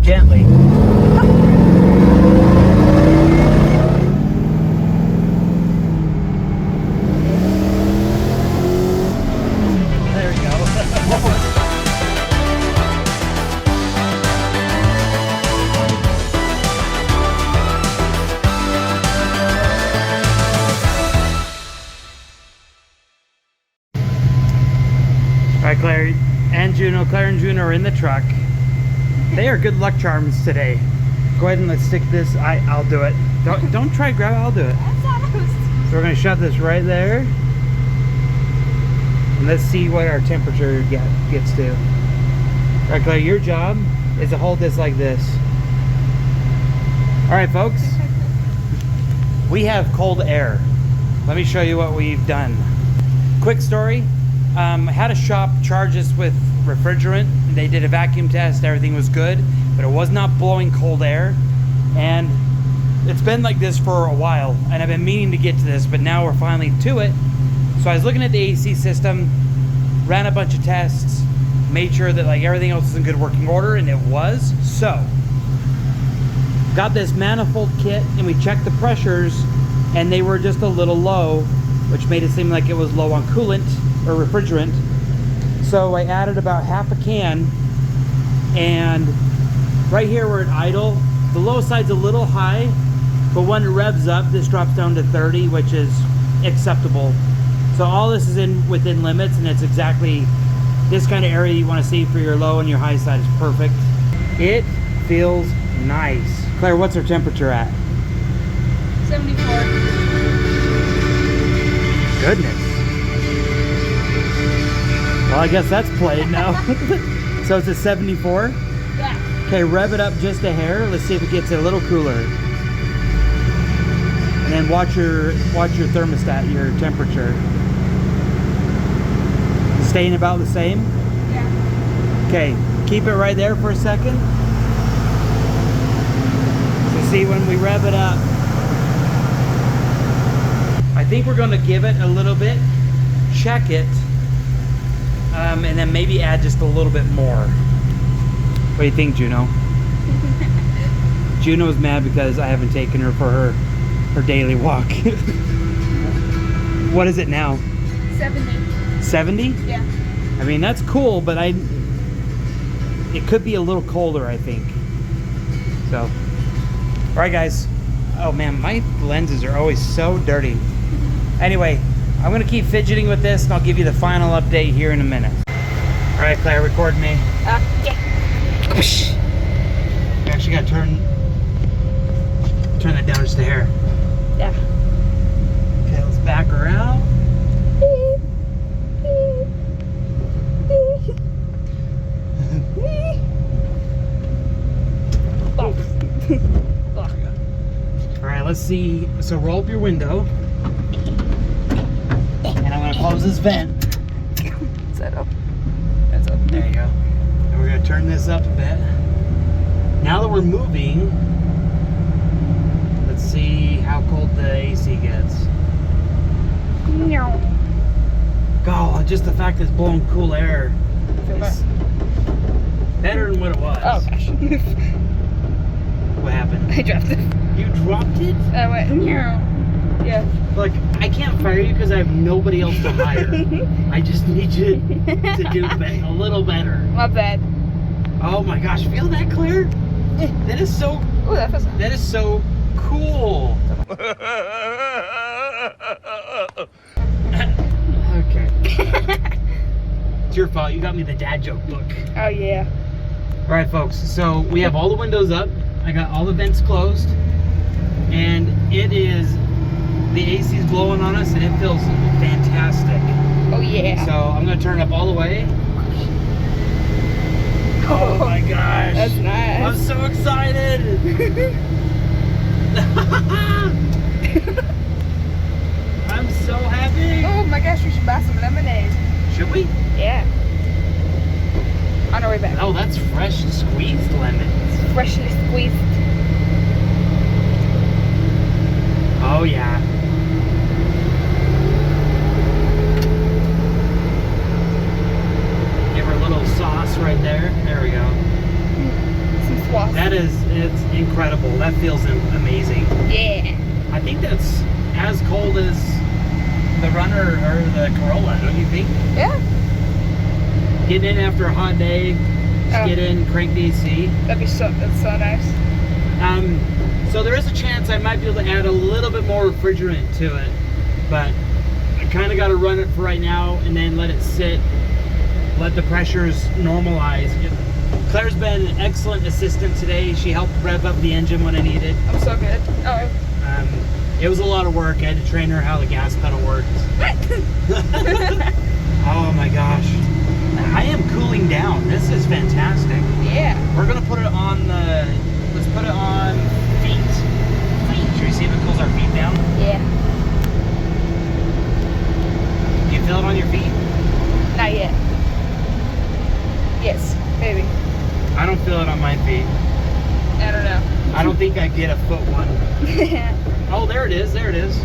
gently. There we go. All right, Claire and Juno. Claire and Juno are in the truck. They are good luck charms today. Go ahead and let's stick this. I'll do it. Don't try to grab it. I'll do it. So we're gonna shove this right there, and let's see what our temperature gets to. All right, Claire, your job is to hold this like this. All right, folks. We have cold air. Let me show you what we've done. Quick story. I had a shop charge us with refrigerant. They did a vacuum test, everything was good, but it was not blowing cold air. And it's been like this for a while, and I've been meaning to get to this, but now we're finally to it. So I was looking at the AC system, ran a bunch of tests, made sure that like everything else is in good working order, and it was. So got this manifold kit, and we checked the pressures, and they were just a little low, which made it seem like it was low on coolant or refrigerant. So I added about half a can, and right here we're at idle. The low side's a little high, but when it revs up, this drops down to 30, which is acceptable. So all this is within limits, and it's exactly this kind of area you want to see for your low, and your high side is perfect. It feels nice. Claire, what's our temperature at? 74. Goodness. Well, I guess that's played now. So it's a 74? Yeah. Okay, rev it up just a hair. Let's see if it gets a little cooler. And then watch your thermostat, your temperature. Staying about the same? Yeah. Okay, keep it right there for a second. So see when we rev it up. I think we're gonna give it a little bit, check it, and then maybe add just a little bit more. What do you think, Juno? Juno's mad because I haven't taken her for her daily walk. What is it now? 70. 70? Yeah. I mean, that's cool, but it could be a little colder, I think. So, all right, guys. Oh man, my lenses are always so dirty. Anyway, I'm gonna keep fidgeting with this, and I'll give you the final update here in a minute. All right, Claire, record me. Yeah. You actually gotta turn that down just a hair. Yeah. Okay, let's back her out. All right, let's see. So roll up your window, and I'm gonna close this vent. Set up. That's up. There you go. And we're gonna turn this up a bit. Now that we're moving, let's see how cold the AC gets. No. God, just the fact that it's blowing cool air is better than what it was. Oh gosh. What happened? I dropped it. You dropped it? I went. No. Yeah. Like, I can't fire you because I have nobody else to hire. I just need you to do a little better. My bad. Oh my gosh, feel that, Claire? That is so. Oh, that feels. That is so cool. Okay. It's your fault. You got me the dad joke book. Oh yeah. All right, folks. So we have all the windows up. I got all the vents closed, and it is. The AC is blowing on us, and it feels fantastic. Oh yeah. So I'm gonna turn it up all the way. Oh my gosh. That's nice. I'm so excited. I'm so happy. Oh my gosh, we should buy some lemonade. Should we? Yeah. On our way back. Oh, that's fresh squeezed lemons. Freshly squeezed. Oh yeah. Give her a little sauce right there. There we go. Some swass. It's incredible. That feels amazing. Yeah. I think that's as cold as the Runner or the Corolla, don't you think? Yeah. Getting in after a hot day, just get in, crank DC. That's so nice. So there is a chance I might be able to add a little bit more refrigerant to it, but I kind of got to run it for right now and then let it sit, let the pressures normalize. Claire's been an excellent assistant today. She helped rev up the engine when I needed. I'm so good. Oh. It was a lot of work. I had to train her how the gas pedal works. Oh my gosh. I am cooling down. This is fantastic. Yeah. We're gonna put it on let's put it on feet. Should we see if it cools our feet down? Yeah. Do you feel it on your feet? Not yet. Yes, maybe. I don't feel it on my feet. I don't know. I don't think I get a foot one. Oh, there it is. There it is.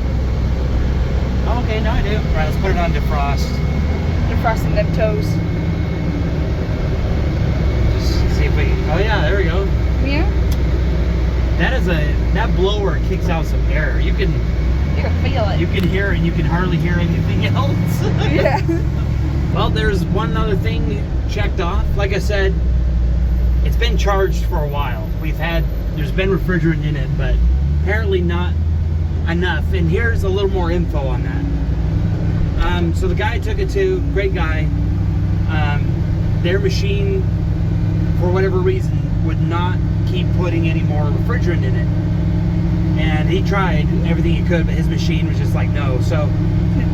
Oh, okay, now I do. All right, let's put it on defrost. Defrosting them toes. Just see if we. Oh yeah, there we go. Yeah. That blower kicks out some air. You can feel it. You can hear it. You can hardly hear anything else. Yeah. Well, there's one other thing checked off. Like I said, it's been charged for a while. There's been refrigerant in it, but apparently not enough. And here's a little more info on that. So the guy I took it to, great guy. Their machine, for whatever reason, would not keep putting any more refrigerant in it. And he tried everything he could, but his machine was just like, no. So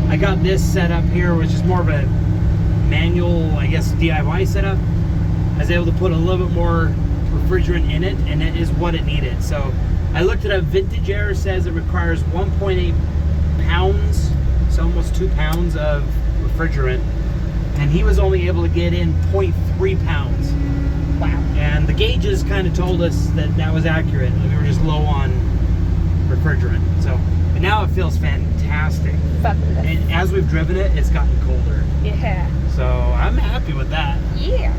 I got this set up here, which is more of a manual, I guess, DIY setup. I was able to put a little bit more refrigerant in it, and it is what it needed. So I looked it up. Vintage Air says it requires 1.8 pounds, so almost 2 pounds of refrigerant, and he was only able to get in 0.3 pounds. Wow. And the gauges kind of told us that that was accurate. We were just low on refrigerant. So, but now it feels fantastic. Fabulous. And as we've driven it, it's gotten colder. Yeah. So I'm happy with that. Yeah.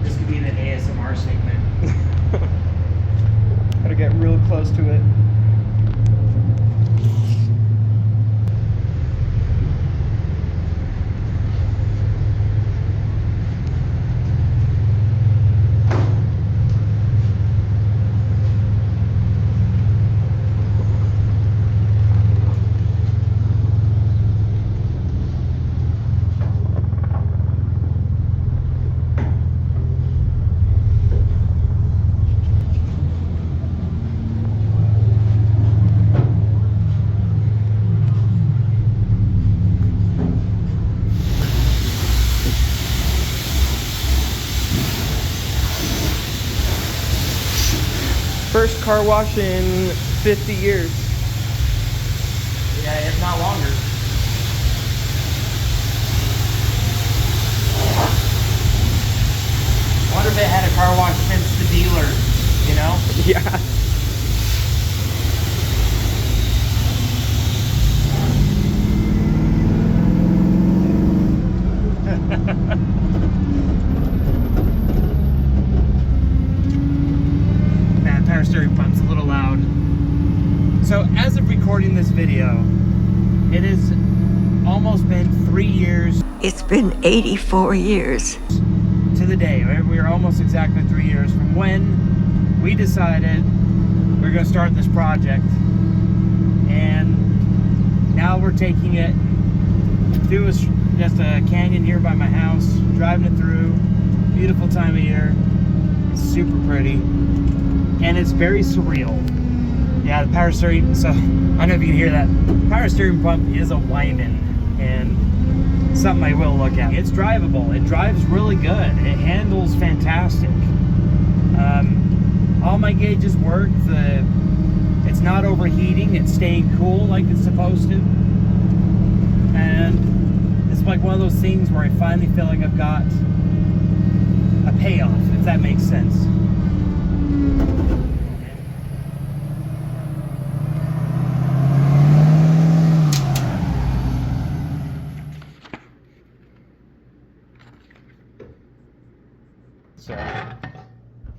This could be the ASMR segment. Gotta get real close to it. First car wash in 50 years. Yeah, if not longer. I wonder if it had a car wash since the dealer, you know? Yeah. That power steering pump's a little loud. So as of recording this video, it has almost been 3 years It's been 84 years. to the day. We are almost exactly 3 years from when we decided we are going to start this project. And now we're taking it through just a canyon here by my house, driving it through. Beautiful time of year. It's super pretty. And it's very surreal. Yeah, the power steering, so I don't know if you can hear that. Power steering pump is a Wyman, and something I will look at. It's drivable. It drives really good. It handles fantastic. All my gauges work. It's not overheating. It's staying cool like it's supposed to. And it's like one of those things where I finally feel like I've got a payoff, if that makes sense.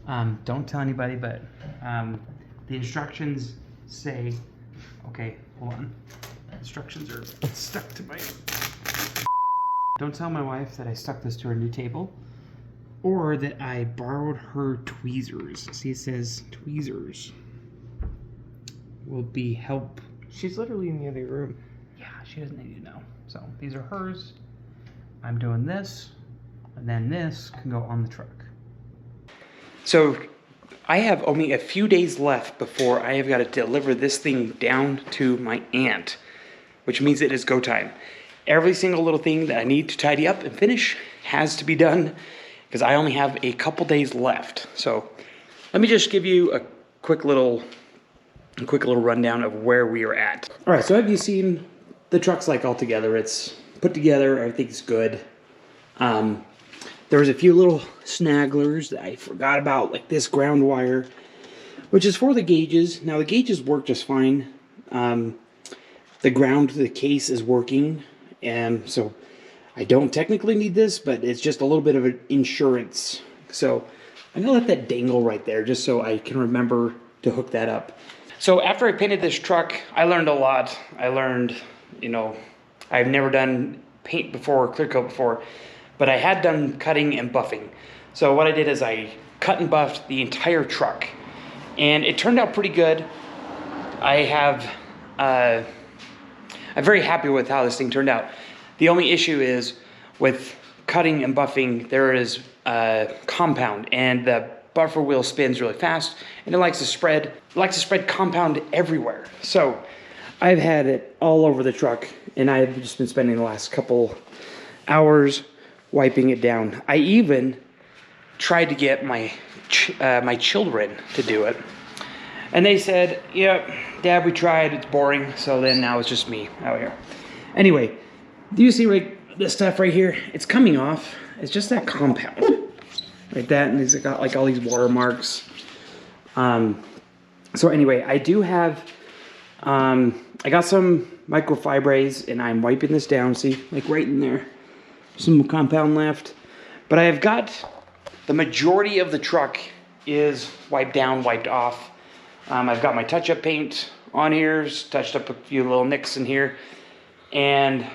So, don't tell anybody, but the instructions say, okay, hold on. Instructions are stuck to my... Don't tell my wife that I stuck this to her new table, or that I borrowed her tweezers. See, it says tweezers will be help. She's literally in the other room. Yeah, she doesn't need to know. So these are hers. I'm doing this, and then this can go on the truck. So I have only a few days left before I have got to deliver this thing down to my aunt, which means it is go time. Every single little thing that I need to tidy up and finish has to be done because I only have a couple days left. So let me just give you a quick little rundown of where we are at. All right, so have you seen the truck's like all together? It's put together, everything's good. There was a few little snagglers that I forgot about, like this ground wire, which is for the gauges. Now the gauges work just fine. The ground to the case is working, and so I don't technically need this, but it's just a little bit of an insurance. So I'm gonna let that dangle right there just so I can remember to hook that up. So after I painted this truck, I learned a lot. I learned, you know, I've never done paint before, clear coat before, but I had done cutting and buffing. So what I did is I cut and buffed the entire truck, and it turned out pretty good. I'm very happy with how this thing turned out. The only issue is with cutting and buffing, there is compound, and the buffer wheel spins really fast, and it likes to spread compound everywhere. So I've had it all over the truck, and I've just been spending the last couple hours wiping it down. I even tried to get my children to do it, and they said, "Yeah, Dad, we tried. It's boring." So then now it's just me out here. Anyway, do you see this stuff right here? It's coming off. It's just that compound, like that, and it's got like all these watermarks. So anyway, I do have. I got some microfibrase, and I'm wiping this down. See, like right in there, some compound left. But I have got the majority of the truck is wiped down, wiped off. I've got my touch-up paint on here, touched up a few little nicks in here. And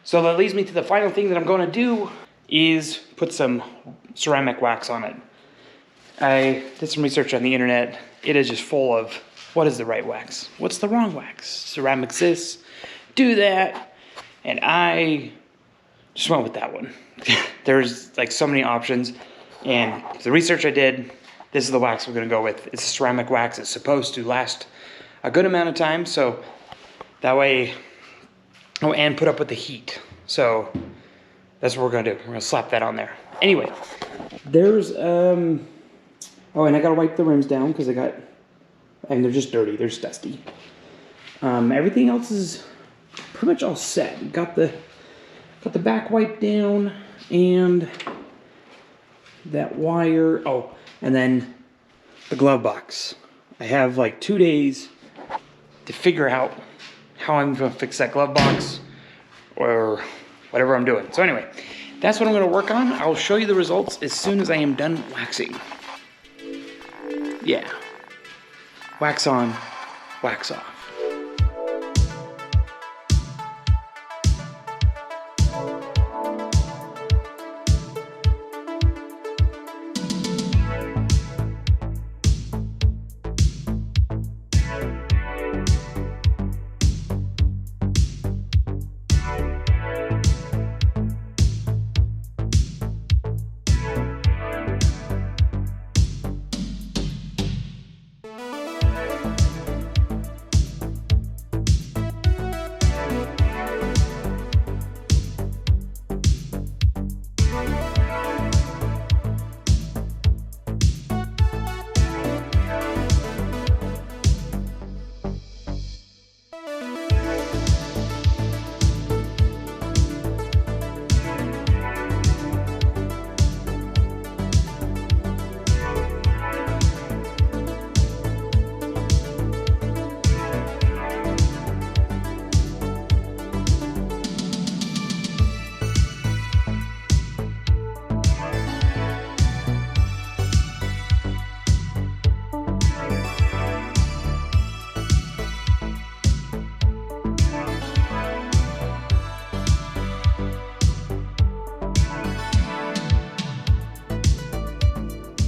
so that leads me to the final thing that I'm going to do is put some ceramic wax on it. I did some research on the internet. It is just full of what is the right wax? What's the wrong wax? Ceramic this, do that. And I just went with that one. There's like so many options. And the research I did, this is the wax we're going to go with. It's a ceramic wax. It's supposed to last a good amount of time. So that way, oh, and put up with the heat. So that's what we're going to do. We're going to slap that on there. Anyway, there's, oh, and I got to wipe the rims down because and they're just dirty. They're just dusty. Everything else is pretty much all set. Got the back wiped down and that wire. Oh, and then the glove box. I have like 2 days to figure out how I'm going to fix that glove box or whatever I'm doing. So anyway, that's what I'm going to work on. I'll show you the results as soon as I am done waxing. Yeah. Wax on, wax off.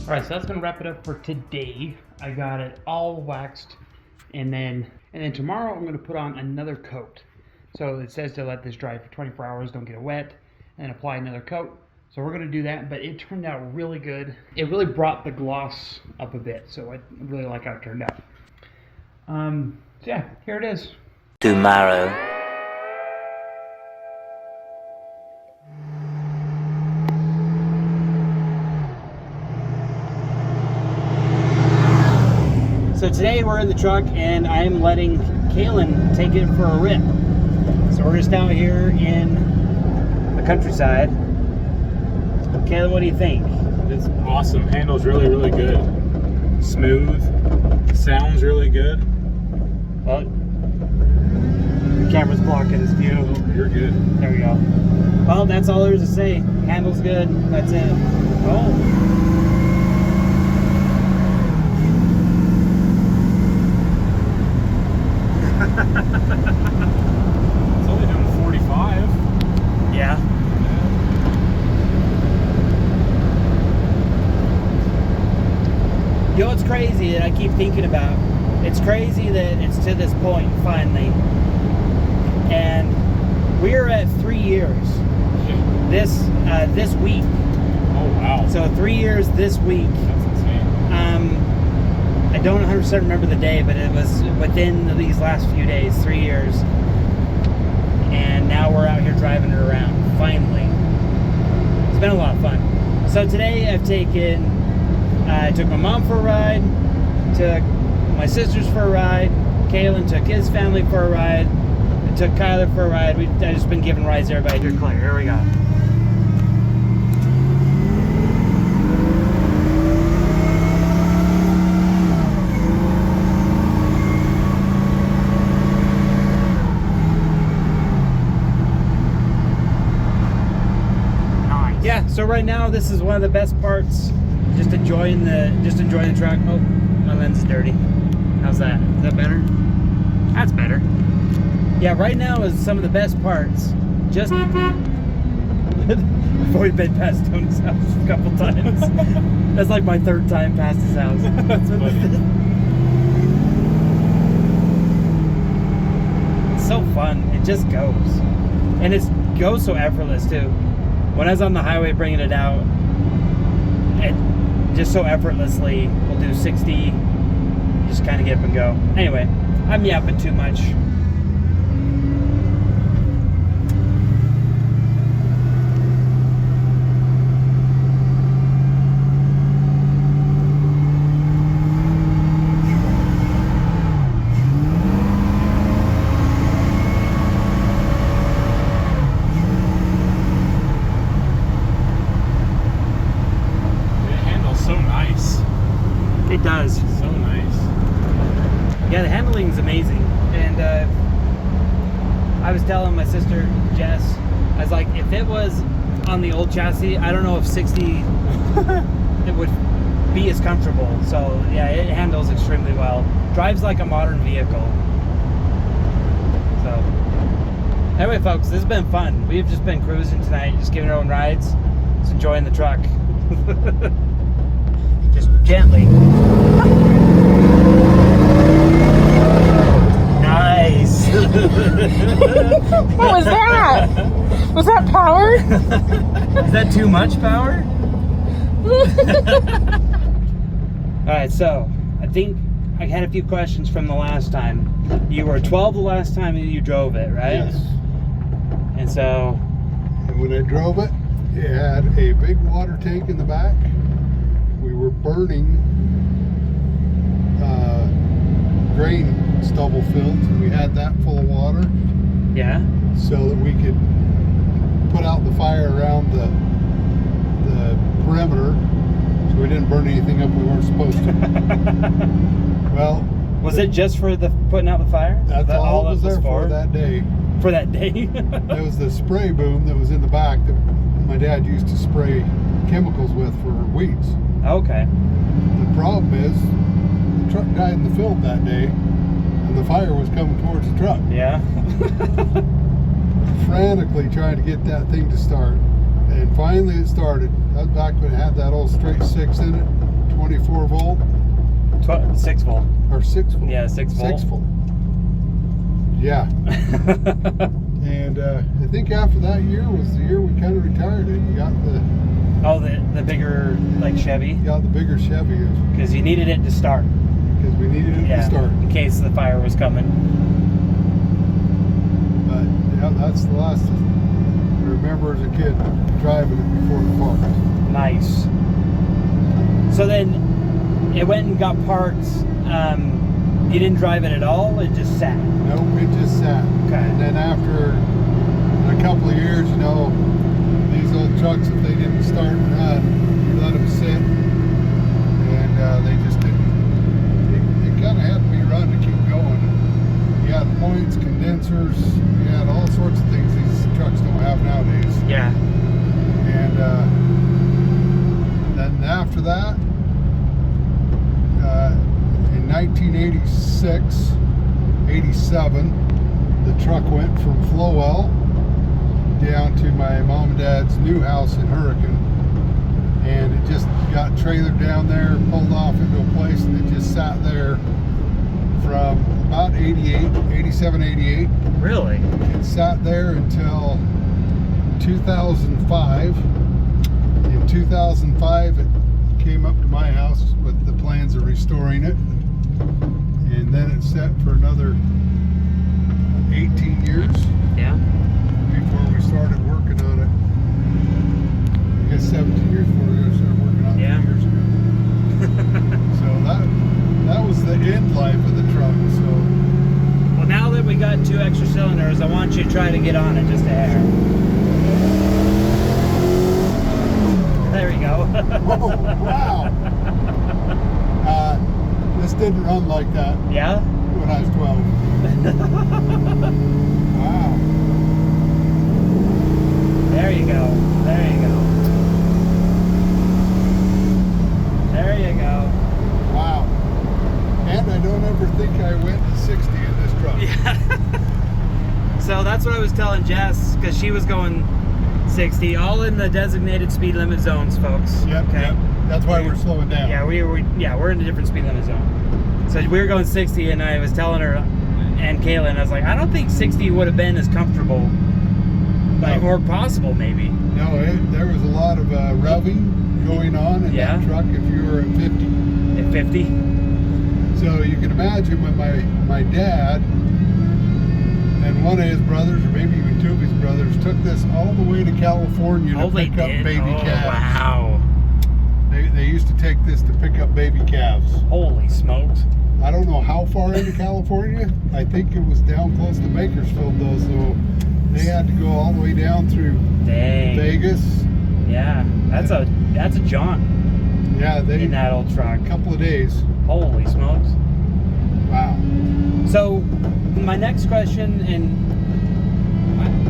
All right, so that's gonna wrap it up for today. I got it all waxed, and then tomorrow I'm gonna put on another coat. So it says to let this dry for 24 hours, don't get it wet, and apply another coat. So we're gonna do that, but it turned out really good. It really brought the gloss up a bit, so I really like how it turned out. So yeah, here it is. Tomorrow. So today we're in the truck and I'm letting Kaylin take it for a rip. So we're just out here in the countryside. Kaylin, what do you think? It's awesome. Handles really, really good. Smooth. Sounds really good. Well, the camera's blocking his view. Oh, you're good. There we go. Well, that's all there is to say. Handles good. That's it. Oh. It's only doing 45. Yeah. You know what's crazy that I keep thinking about? It's crazy that it's to this point finally. And we're at 3 years. This week. Oh wow. So 3 years this week. That's insane. I don't 100% remember the day, but it was within these last few days, 3 years. And now we're out here driving it around, finally. It's been a lot of fun. So today I took my mom for a ride, took my sisters for a ride, Kaylin took his family for a ride, I took Kyler for a ride. I've just been giving rides to everybody. Here, Claire, here we go. Yeah, so right now this is one of the best parts. Just enjoying the truck. Oh, my lens is dirty. How's that? Is that better? That's better. Yeah, right now is some of the best parts. Just I've already been past Tony's house a couple times. That's like my third time past his house. That's funny. It's so fun. It just goes. And it goes so effortless too. When I was on the highway bringing it out, it just so effortlessly will do 60, just kind of get up and go. Anyway, I'm yapping too much. It does. So nice. Yeah, the handling's amazing. And I was telling my sister, Jess, I was like, if it was on the old chassis, I don't know if 60 it would be as comfortable. So yeah, it handles extremely well. Drives like a modern vehicle. So anyway, folks, this has been fun. We've just been cruising tonight, just giving our own rides, just enjoying the truck. Just gently. Nice. What was that? Was that power? Is that too much power? Alright, so I think I had a few questions from the last time. You were 12 the last time you drove it, right? Yes. And so... And when I drove it, it had a big water tank in the back. We were burning grain stubble fields, and we had that full of water. Yeah? So that we could put out the fire around the perimeter, so we didn't burn anything up we weren't supposed to. Well, was it just for the putting out the fire? that's all it was there for for that day. For that day? There was the spray boom that was in the back that my dad used to spray chemicals with for weeds. Okay. The problem is the truck died in the field that day, and the fire was coming towards the truck. Yeah. Frantically trying to get that thing to start, and finally it started. That was back when it had that old straight 6 in it. 24 volt 6 volt. or 6 volt. Yeah, 6 volt. 6 volt. Yeah. And I think after that year was the year we kind of retired it. We got Oh, the bigger like Chevy, the bigger Chevy because you needed it to start. because we needed it Yeah, to start. in case the fire was coming. But yeah, that's the last I remember as a kid driving it before the park. Nice. So then it went and got parked. You didn't drive it at all? It just sat? Nope, it just sat. Okay. And then after a couple of years, you know, these old trucks, if they didn't start and run, you let them sit. And they just didn't. They kind of had to be run to keep going. You had points, condensers, you had all sorts of things these trucks don't have nowadays. Yeah. And then after that, in 1986, 87, the truck went from Flowell down to my mom and dad's new house in Hurricane. And it just got trailered down there, pulled off into a place, and it just sat there from about 87, 88. Really? It sat there until 2005. In 2005, it came up to my house with the plans of restoring it. And then it sat for another 18 years Yeah. before we started working on it. I guess 17 years before we started working on it Yeah. 2 years ago. So that was the end life of the truck. So Well, now that we got 2 extra cylinders, I want you to try to get on it just a hair. There we go. whoa, wow. This didn't run like that Yeah? when I was 12. Wow. There you go. There you go. There you go. Wow. And I don't ever think I went to 60 in this truck. Yeah. So that's what I was telling Jess, because she was going 60, all in the designated speed limit zones, folks. Yep, Okay. yep. That's why we're slowing down. Yeah, we're in a different speed limit zone. So we were going 60, and I was telling her and Kaylin, I was like, I don't think 60 would have been as comfortable, like, No. or possible maybe. No, there was a lot of revving going on in Yeah. that truck if you were at 50. At 50. So you can imagine when my dad and one of his brothers, or maybe even 2 of his brothers, took this all the way to California to they pick up did? baby calves. Wow. They used to take this to pick up baby calves. Holy smokes. I don't know how far into California. I think it was down close to Bakersfield though, so they had to go all the way down through Dang. Vegas. Yeah, that's a jaunt Yeah, in that old truck. a couple of days. Holy smokes. Wow. So, my next question, and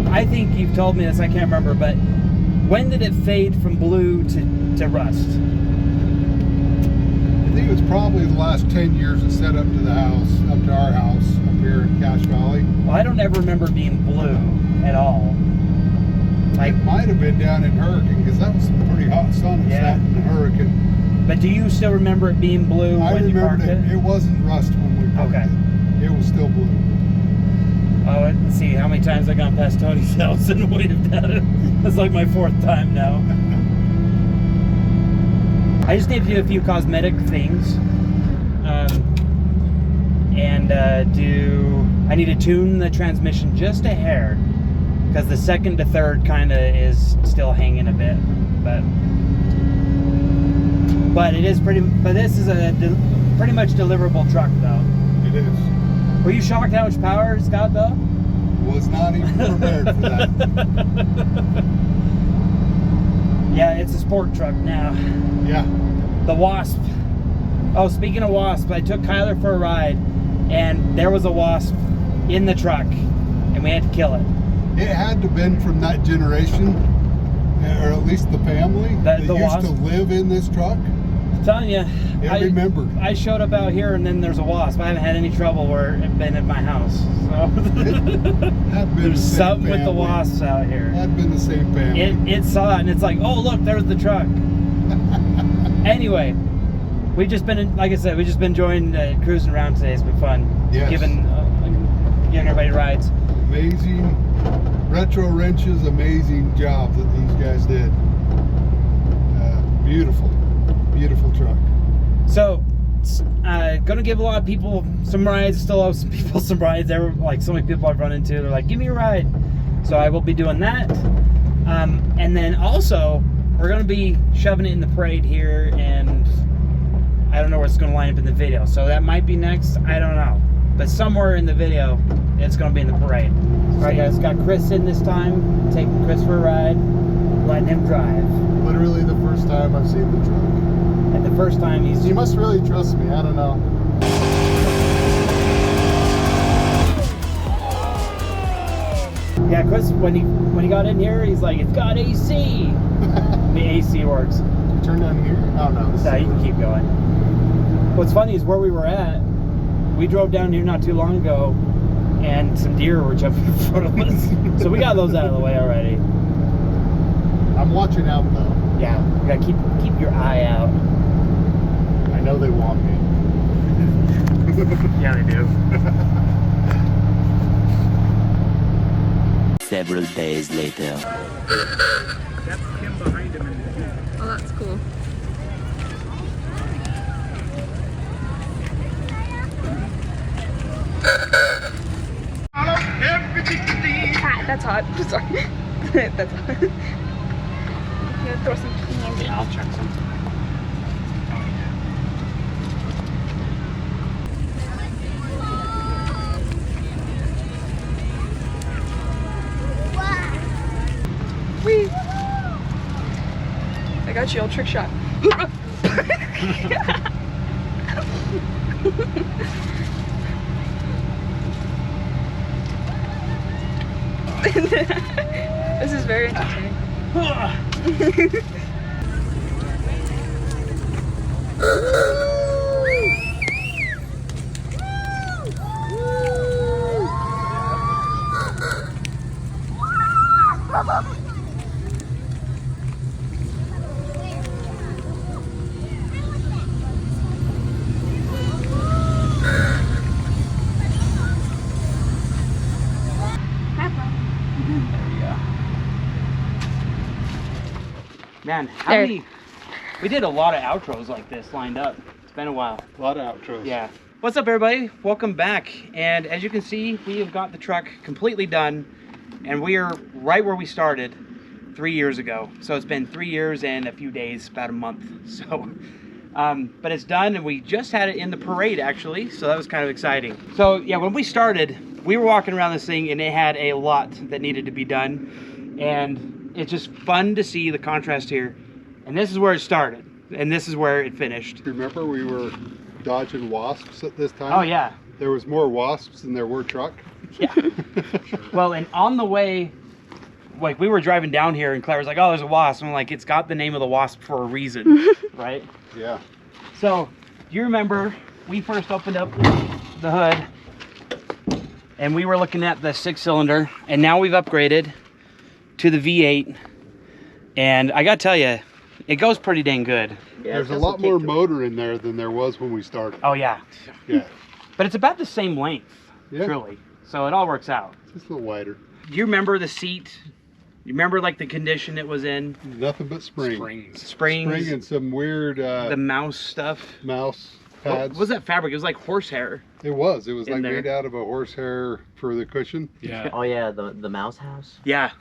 I think you've told me this, I can't remember, but when did it fade from blue to rust? I think it was probably the last 10 years it set up to the house, up to our house up here in Cache Valley. Well, I don't ever remember it being blue at all. Like, It might have been down in Hurricane because that was some pretty hot sun Yeah. sat in Hurricane. but do you still remember it being blue I when you remember parked it. it? It wasn't rust when we parked Okay. it. It was still blue. Oh, let's see how many times I've gone past Tony's house and waved at it. It's like my 4th time now. I just need to do a few cosmetic things. I need to tune the transmission just a hair, because the 2nd to 3rd kind of is still hanging a bit, but it is but this is a pretty much deliverable truck though. It is. Were you shocked how much power it's got though? Was not even prepared for that. Yeah, it's a sport truck now. Yeah. The Wasp. Oh, speaking of Wasp, I took Kyler for a ride, and there was a Wasp in the truck, and we had to kill it. It had to have been from that generation, or at least the family that The used Wasp? to live in this truck. I'm telling you, I remember. I showed up out here, and then there's a Wasp. I haven't had any trouble where it's been at my house. So Had been there's the same something with the family. Wasps out here. Had been the same family. It saw it, and it's like, oh look, there's the truck. Anyway, we've just been, like I said, we've just been enjoying cruising around today. It's been fun. Yes. Giving everybody rides. Amazing retro wrenches, amazing job that these guys did. Beautiful, beautiful truck. So, gonna give a lot of people some rides. Still have some people some rides. There were like so many people I've run into. They're like, "Give me a ride." So I will be doing that. And then also, we're gonna be shoving it in the parade here, and I don't know where it's gonna line up in the video. So that might be next. I don't know. But somewhere in the video, it's gonna be in the parade. All right, guys. Got Chris in this time. Taking Chris for a ride. Letting him drive. Literally the first time I've seen the truck. And the first time he's... You must really trust me, I don't know. Yeah, Chris, when he got in here, he's like, it's got AC. The AC works. Turn down here? Oh no. No, you can keep going. What's funny is where we were at, we drove down here not too long ago, and some deer were jumping in front of us. So we got those out of the way already. I'm watching out though. Yeah, you gotta keep your eye out. I know they want me. Yeah, they do. Several days later. That's him behind him. Oh, that's cool. Ah, that's hot. Sorry. That's hot. I'm gonna throw some candy. I'll check some. Whee! I got you all trick shot. This is very entertaining. Man, There. we did a lot of outros like this lined up. It's been a while. A lot of outros. Yeah. What's up, everybody? Welcome back. And as you can see, we have got the truck completely done, and we are right where we started 3 years ago. So it's been 3 years and a few days, about a month. So, but it's done, and we just had it in the parade actually. So that was kind of exciting. So yeah, when we started, we were walking around this thing, and it had a lot that needed to be done, and it's just fun to see the contrast here. And this is where it started, and this is where it finished. Remember we were dodging wasps at this time? Oh yeah. There was more wasps than there were truck. Yeah. Well, and on the way, like we were driving down here, and Claire was like, "Oh, there's a wasp." I'm like, "It's got the name of the wasp for a reason," right? Yeah. So, do you remember we first opened up the hood, and we were looking at the 6-cylinder, and now we've upgraded to the V8, and I gotta tell you, it goes pretty dang good. Yeah, There's a lot more motor in there than there was when we started. Oh yeah, Yeah. but it's about the same length, Yeah. truly. So it all works out. Just a little wider. Do you remember the seat? You remember like the condition it was in? Nothing but springs. Springs. Spring and some weird The mouse stuff. mouse What pads. was that fabric? It was like horsehair. It was. It was in like there? made out of a horsehair for the cushion. Yeah. Oh yeah, the mouse house. Yeah.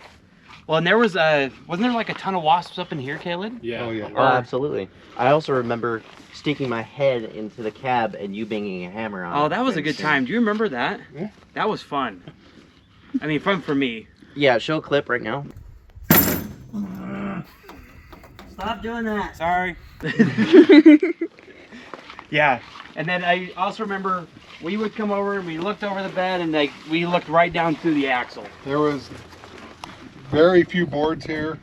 Well, and there was wasn't there like a ton of wasps up in here, Caleb? Yeah. Oh yeah. Oh, absolutely. I also remember sticking my head into the cab and you banging a hammer on. Oh, it. that was a good time. Do you remember that? Yeah. That was fun. I mean, fun for me. Yeah, show a clip right now. Stop doing that. Sorry. Yeah. And then I also remember we would come over and we looked over the bed, and like we looked right down through the axle. There was very few boards here.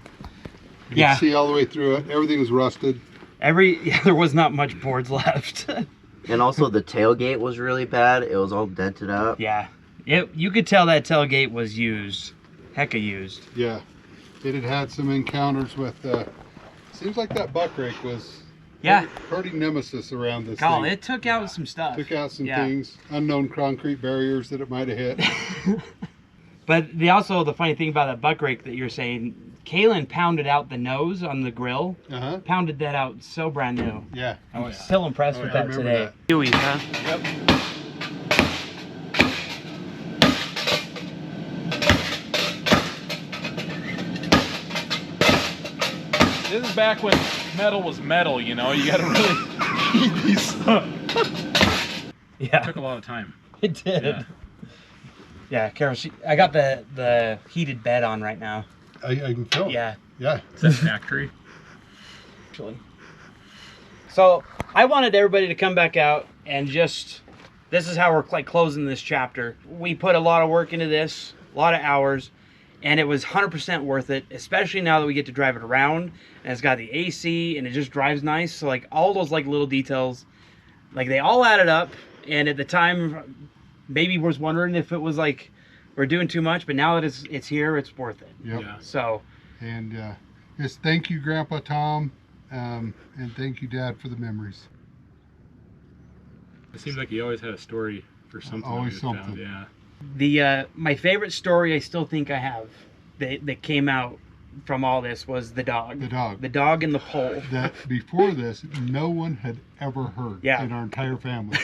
You Yeah. could see all the way through it. Everything was rusted. Yeah, there was not much boards left. And also the tailgate was really bad. It was all dented up. Yeah. You could tell that tailgate was used. Hecka used. Yeah. It had had some encounters with, seems like that buck rake was Yeah. Pretty nemesis around this Call thing. it took out some stuff. Took out some Yeah. things, unknown concrete barriers that it might have hit. But the funny thing about that buck rake that you're saying, Kalen pounded out the nose on the grill. Pounded that out so brand new. Yeah. I'm still impressed with I that remember today. that. Huey, huh? Yep. This is back when metal was metal, you know. You gotta really heat these up. Yeah. It took a lot of time. It did. Yeah. Yeah, Carol, I got the heated bed on right now. I can feel it. Yeah. Yeah. Is that factory? Actually. So I wanted everybody to come back out and just, this is how we're like closing this chapter. We put a lot of work into this, a lot of hours, and it was 100% worth it, especially now that we get to drive it around, and it's got the AC, and it just drives nice. So like all those like little details, like they all added up, and at the time, maybe was wondering if it was like we're doing too much, but now that it's here, it's worth it. Yep. Yeah. So, And just thank you, Grandpa Tom, and thank you, Dad, for the memories. It seems like he always had a story for something. Always that he found, something. Yeah. the my favorite story I still think I have that came out from all this was the dog. The dog. The dog and the pole. That before this, no one had ever heard Yeah. in our entire family.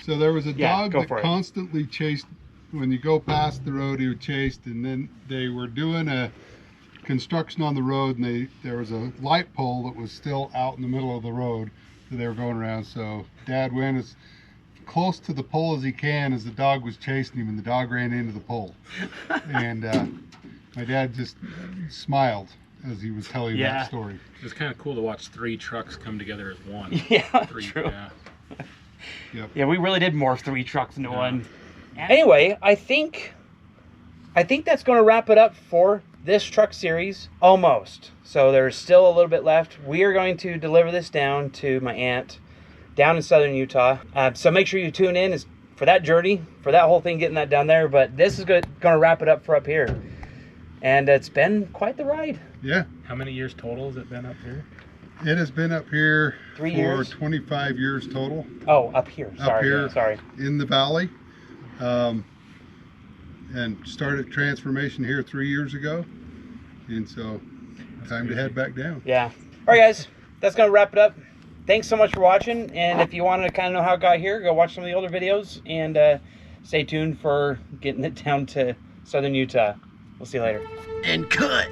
So there was a Yeah, dog go that for it. constantly chased, when you go past the road, he would chase, and then they were doing a construction on the road, and there was a light pole that was still out in the middle of the road that they were going around. So Dad went as close to the pole as he can as the dog was chasing him, and the dog ran into the pole. And my dad just smiled as he was telling Yeah. that story. It's kind of cool to watch 3 trucks come together as one. Yeah, Three, true. Yeah. Yeah, we really did morph 3 trucks into one. Anyway, I think that's going to wrap it up for this truck series, almost. So there's still a little bit left. We are going to deliver this down to my aunt down in southern Utah. So make sure you tune in for that journey, for that whole thing, getting that down there. But this is going to wrap it up for up here. And it's been quite the ride. Yeah. How many years total has it been up here? It has been up here 3 for years? 25 years total. Oh, up here. Sorry. Up here Sorry. in the valley. And started transformation here 3 years ago. And so time to head back down. Yeah. All right, guys. That's going to wrap it up. Thanks so much for watching. And if you want to kind of know how it got here, go watch some of the older videos. And stay tuned for getting it down to southern Utah. We'll see you later. And cut.